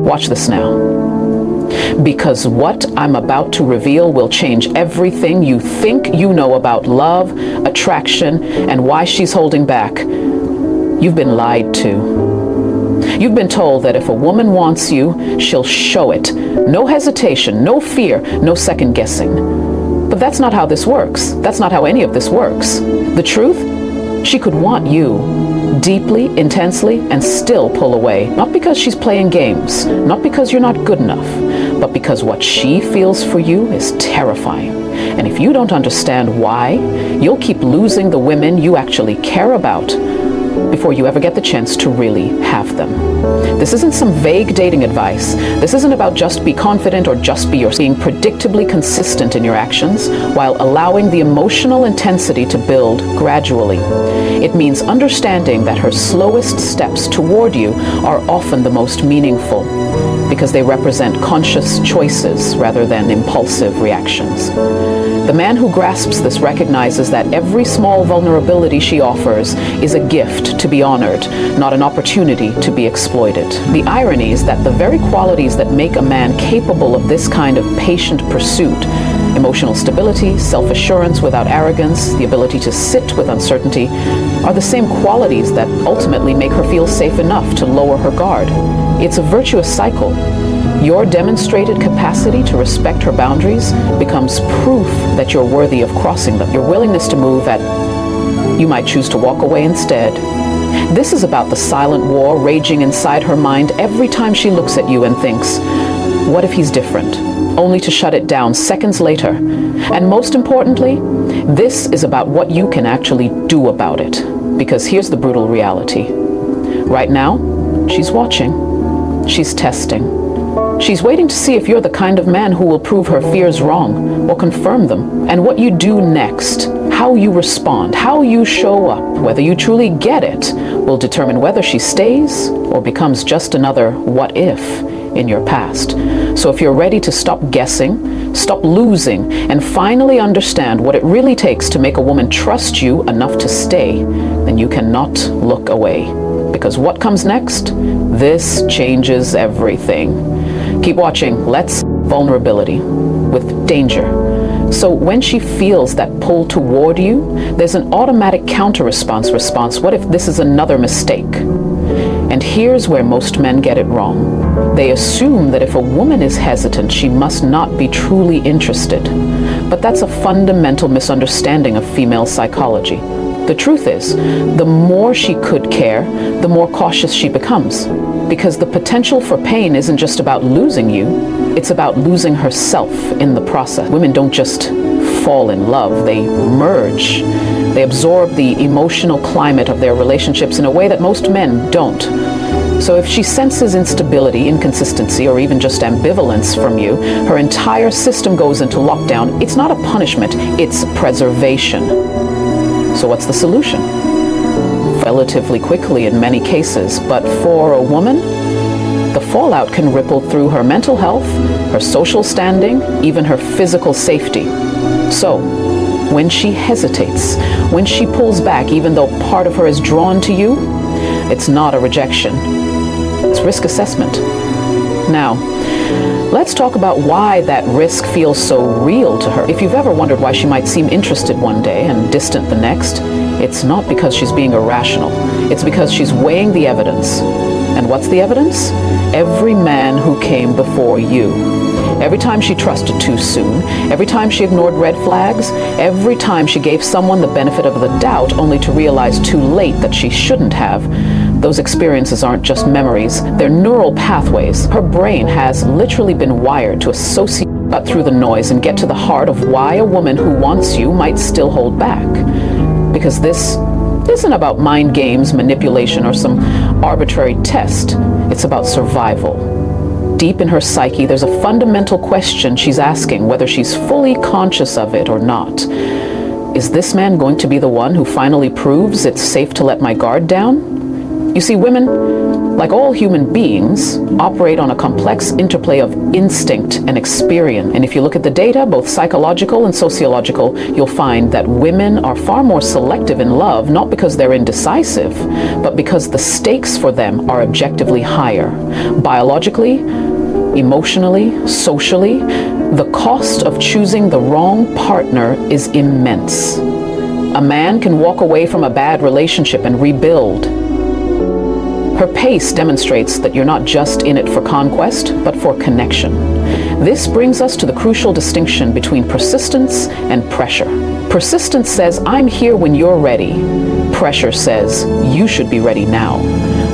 Watch this now. Because what I'm about to reveal will change everything you think you know about love, attraction, and why she's holding back. You've been lied to. You've been told that if a woman wants you, she'll show it. No hesitation, no fear, no second guessing. But that's not how this works. That's not how any of this works. The truth? She could want you deeply, intensely, and still pull away. Not because she's playing games, not because you're not good enough, but because what she feels for you is terrifying. And if you don't understand why, you'll keep losing the women you actually care about before you ever get the chance to really have them. This isn't some vague dating advice. This isn't about just be confident or just be yourself. Being predictably consistent in your actions while allowing the emotional intensity to build gradually. It means understanding that her slowest steps toward you are often the most meaningful because they represent conscious choices rather than impulsive reactions. The man who grasps this recognizes that every small vulnerability she offers is a gift to be honored, not an opportunity to be exploited. The irony is that the very qualities that make a man capable of this kind of patient pursuit, emotional stability, self-assurance without arrogance, the ability to sit with uncertainty, are the same qualities that ultimately make her feel safe enough to lower her guard. It's a virtuous cycle. Your demonstrated capacity to respect her boundaries becomes proof that you're worthy of crossing them. Your willingness to move at, you might choose to walk away instead. This is about the silent war raging inside her mind every time she looks at you and thinks, what if he's different? Only to shut it down seconds later. And most importantly, this is about what you can actually do about it. Because here's the brutal reality. Right now, she's watching. She's testing. She's waiting to see if you're the kind of man who will prove her fears wrong or confirm them. And what you do next, how you respond, how you show up, whether you truly get it, will determine whether she stays or becomes just another what if in your past. So if you're ready to stop guessing, stop losing, and finally understand what it really takes to make a woman trust you enough to stay, then you cannot look away. Because what comes next? This changes everything. Keep watching. Let's vulnerability with danger. So when she feels that pull toward you, there's an automatic counter-response. What if this is another mistake? And here's where most men get it wrong. They assume that if a woman is hesitant, she must not be truly interested. But that's a fundamental misunderstanding of female psychology. The truth is, the more she could care, the more cautious she becomes. Because the potential for pain isn't just about losing you, it's about losing herself in the process. Women don't just fall in love, they merge. They absorb the emotional climate of their relationships in a way that most men don't. So if she senses instability, inconsistency, or even just ambivalence from you, her entire system goes into lockdown. It's not a punishment, it's preservation. So what's the solution? Relatively quickly in many cases, but for a woman, the fallout can ripple through her mental health, her social standing, even her physical safety. So, when she hesitates, when she pulls back, even though part of her is drawn to you, it's not a rejection. It's risk assessment. Now, let's talk about why that risk feels so real to her. If you've ever wondered why she might seem interested one day and distant the next, it's not because she's being irrational. It's because she's weighing the evidence. And what's the evidence? Every man who came before you. Every time she trusted too soon, every time she ignored red flags, every time she gave someone the benefit of the doubt only to realize too late that she shouldn't have, those experiences aren't just memories, they're neural pathways. Her brain has literally been wired to associate cut through the noise and get to the heart of why a woman who wants you might still hold back. Because this isn't about mind games, manipulation, or some arbitrary test. It's about survival. Deep in her psyche, there's a fundamental question she's asking, whether she's fully conscious of it or not. Is this man going to be the one who finally proves it's safe to let my guard down? You see, women, like all human beings, operate on a complex interplay of instinct and experience. And if you look at the data, both psychological and sociological, you'll find that women are far more selective in love, not because they're indecisive, but because the stakes for them are objectively higher. Biologically, emotionally, socially, the cost of choosing the wrong partner is immense. A man can walk away from a bad relationship and rebuild. Her pace demonstrates that you're not just in it for conquest, but for connection. This brings us to the crucial distinction between persistence and pressure. Persistence says, I'm here when you're ready. Pressure says, you should be ready now.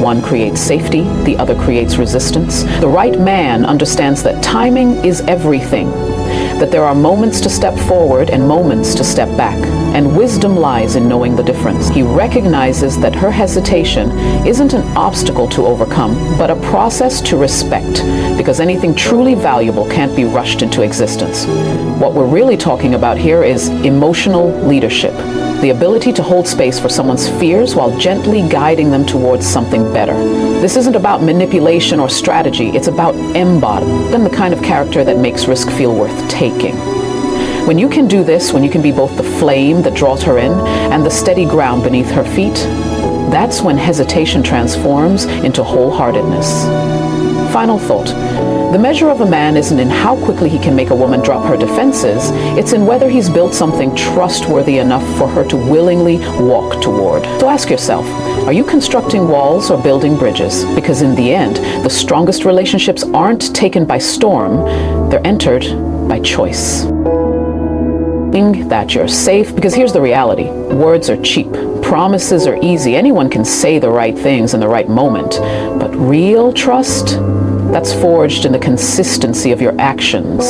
One creates safety, the other creates resistance. The right man understands that timing is everything, that there are moments to step forward and moments to step back, and wisdom lies in knowing the difference. He recognizes that her hesitation isn't an obstacle to overcome, but a process to respect, because anything truly valuable can't be rushed into existence. What we're really talking about here is emotional leadership, the ability to hold space for someone's fears while gently guiding them towards something better. This isn't about manipulation or strategy, it's about embodying the kind of character that makes risk feel worth taking. When you can do this, when you can be both the flame that draws her in and the steady ground beneath her feet, that's when hesitation transforms into wholeheartedness. Final thought. The measure of a man isn't in how quickly he can make a woman drop her defenses, it's in whether he's built something trustworthy enough for her to willingly walk toward. So ask yourself, are you constructing walls or building bridges? Because in the end, the strongest relationships aren't taken by storm, they're entered by choice. That you're safe, because here's the reality. Words are cheap. Promises are easy. Anyone can say the right things in the right moment. But real trust, that's forged in the consistency of your actions,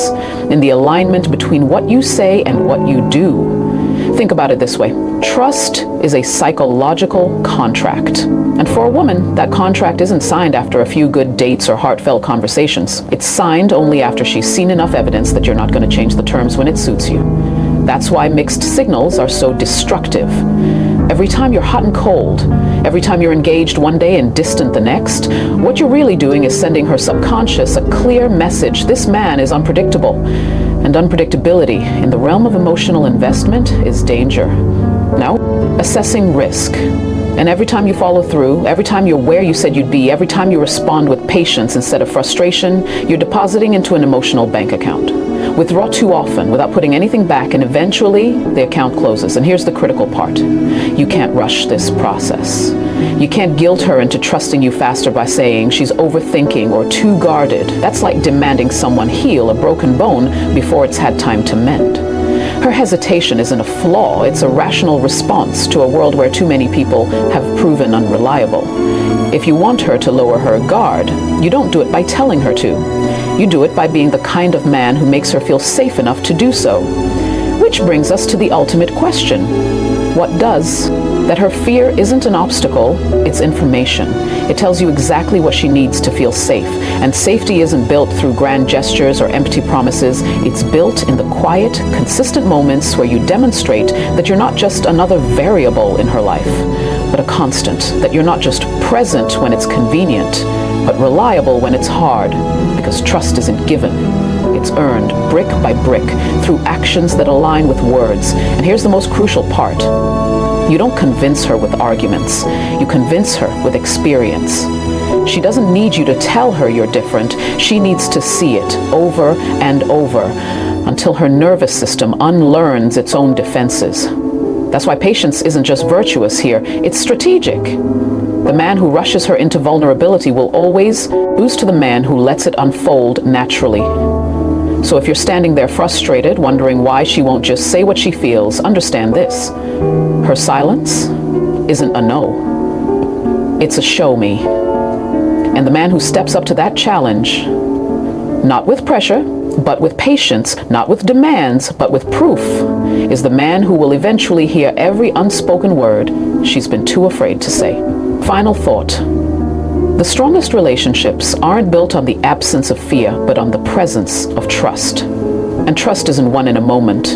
in the alignment between what you say and what you do. Think about it this way. Trust is a psychological contract. And for a woman, that contract isn't signed after a few good dates or heartfelt conversations. It's signed only after she's seen enough evidence that you're not going to change the terms when it suits you. That's why mixed signals are so destructive. Every time you're hot and cold, every time you're engaged one day and distant the next, what you're really doing is sending her subconscious a clear message. This man is unpredictable. And unpredictability in the realm of emotional investment is danger. Now, assessing risk. And every time you follow through, every time you're where you said you'd be, every time you respond with patience instead of frustration, you're depositing into an emotional bank account. Withdraw too often without putting anything back, and eventually the account closes. And here's the critical part. You can't rush this process. You can't guilt her into trusting you faster by saying she's overthinking or too guarded. That's like demanding someone heal a broken bone before it's had time to mend. Her hesitation isn't a flaw, it's a rational response to a world where too many people have proven unreliable. If you want her to lower her guard, you don't do it by telling her to. You do it by being the kind of man who makes her feel safe enough to do so. Which brings us to the ultimate question. What does? That her fear isn't an obstacle, it's information. It tells you exactly what she needs to feel safe. And safety isn't built through grand gestures or empty promises. It's built in the quiet, consistent moments where you demonstrate that you're not just another variable in her life, but a constant. That you're not just present when it's convenient, but reliable when it's hard. Because trust isn't given. It's earned brick by brick through actions that align with words. And here's the most crucial part. You don't convince her with arguments. You convince her with experience. She doesn't need you to tell her you're different. She needs to see it over and over until her nervous system unlearns its own defenses. That's why patience isn't just virtuous here, it's strategic. The man who rushes her into vulnerability will always lose to the man who lets it unfold naturally. So if you're standing there frustrated, wondering why she won't just say what she feels, understand this. Her silence isn't a no. It's a show me. And the man who steps up to that challenge, not with pressure, but with patience, not with demands, but with proof, is the man who will eventually hear every unspoken word she's been too afraid to say. Final thought. The strongest relationships aren't built on the absence of fear, but on the presence of trust. And trust isn't won in a moment.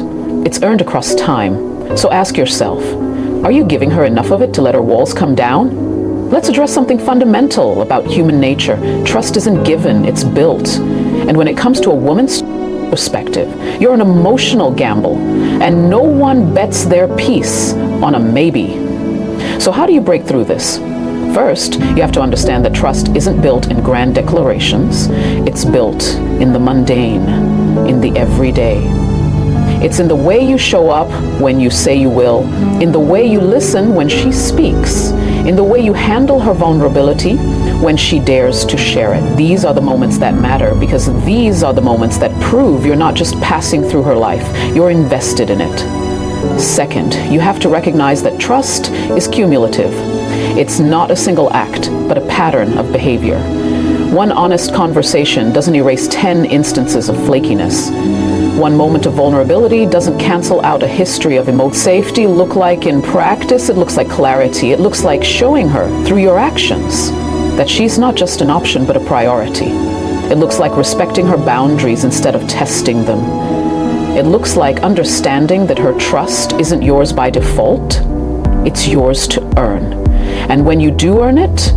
It's earned across time. So ask yourself, are you giving her enough of it to let her walls come down? Let's address something fundamental about human nature. Trust isn't given, it's built. And when it comes to a woman's perspective, you're an emotional gamble, and no one bets their peace on a maybe. So how do you break through this? First, you have to understand that trust isn't built in grand declarations. It's built in the mundane, in the everyday. It's in the way you show up when you say you will, in the way you listen when she speaks, in the way you handle her vulnerability when she dares to share it. These are the moments that matter, because these are the moments that prove you're not just passing through her life, you're invested in it. Second, you have to recognize that trust is cumulative. It's not a single act, but a pattern of behavior. One honest conversation doesn't erase 10 instances of flakiness. One moment of vulnerability doesn't cancel out a history of emotional safety. Look like in practice, it looks like clarity. It looks like showing her through your actions that she's not just an option, but a priority. It looks like respecting her boundaries instead of testing them. It looks like understanding that her trust isn't yours by default, it's yours to earn. And when you do earn it,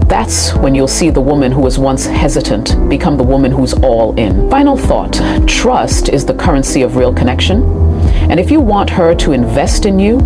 that's when you'll see the woman who was once hesitant become the woman who's all in. Final thought, trust is the currency of real connection. And if you want her to invest in you,